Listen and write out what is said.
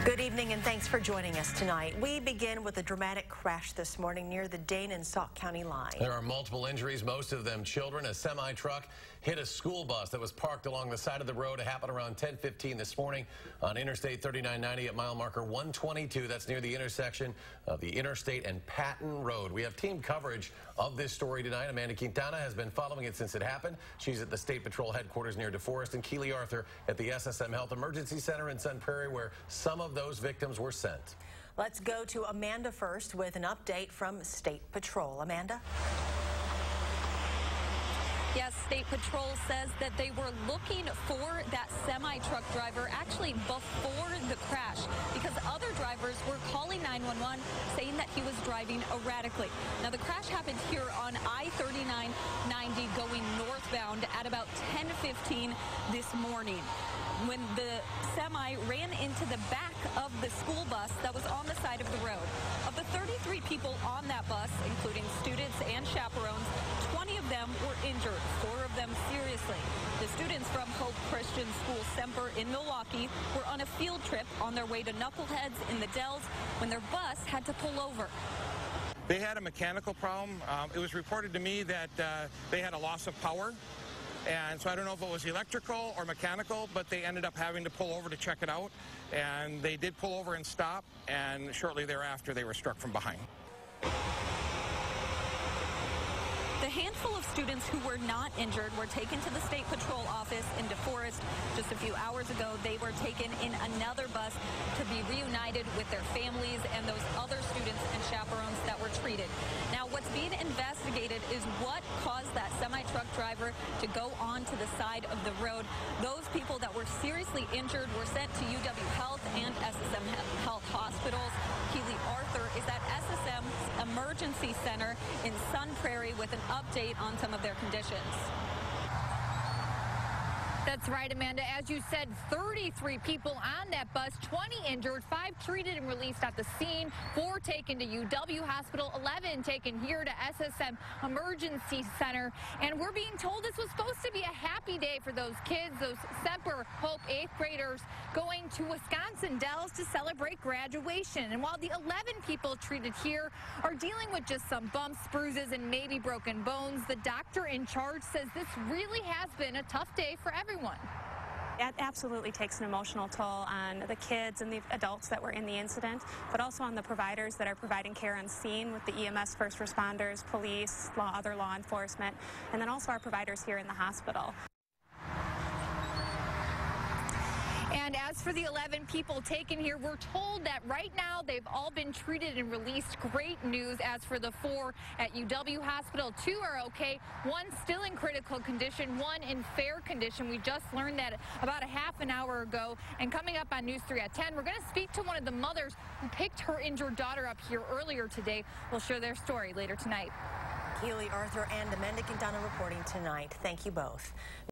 Good evening and thanks for joining us tonight. We begin with a dramatic crash this morning near the Dane and Sauk County line. There are multiple injuries, most of them children. A semi-truck hit a school bus that was parked along the side of the road. It happened around 10:15 this morning on Interstate 3990 at mile marker 122. That's near the intersection of the Interstate and Patton Road. We have team coverage of this story tonight. Amanda Quintana has been following it since it happened. She's at the State Patrol headquarters near DeForest, and Keely Arthur at the SSM Health Emergency Center in Sun Prairie, where some of those victims were sent. Let's go to Amanda first with an update from State Patrol. Amanda? Yes, State Patrol says that they were looking for that semi-truck driver actually before the crash because other drivers were calling 911 saying that he was driving erratically. Now, the crash happened here on I-39 90 going northbound at about 10:15 this morning when the semi ran into the back of the school bus that was on the side of the road. Of the 33 people on that bus, including students and chaperones, 20 of them were injured, 4 of them seriously. The students from Hope Christian School Semper in Milwaukee were on a field trip on their way to Knuckleheads in the Dells when their bus had to pull over. They had a mechanical problem. It was reported to me that they had a loss of power. And so I don't know if it was electrical or mechanical, but they ended up having to pull over to check it out. And they did pull over and stop, and shortly thereafter they were struck from behind. The handful of students who were not injured were taken to the State Patrol office in DeForest. Just a few hours ago, they were taken in another bus to be reunited with their families and those other students and chaperones that were treated. Now, what's being investigated is what caused that semi-truck driver to go onto the side of the road. Those people that were seriously injured were sent to UW Health and SSM Health hospitals. Keely Arthur is at SSM's Emergency Center in Sun Prairie with an update on some of their conditions. That's right, Amanda. As you said, 33 people on that bus, 20 injured, 5 treated and released at the scene, 4 taken to UW Hospital, 11 taken here to SSM Emergency Center. And we're being told this was supposed to be a happy day for those kids, those Semper Hope 8th graders going to Wisconsin Dells to celebrate graduation. And while the 11 people treated here are dealing with just some bumps, bruises, and maybe broken bones, the doctor in charge says this really has been a tough day for everyone. It absolutely takes an emotional toll on the kids and the adults that were in the incident, but also on the providers that are providing care on scene with the EMS first responders, police, other law enforcement, and then also our providers here in the hospital. And as for the 11 people taken here, we're told that right now they've all been treated and released. Great news. As for the 4 at UW Hospital, 2 are okay, 1 still in critical condition, 1 in fair condition. We just learned that about a half an hour ago. And coming up on News 3 at 10, we're going to speak to one of the mothers who picked her injured daughter up here earlier today. We'll share their story later tonight. Keely Arthur and Amanda Quintana reporting tonight. Thank you both.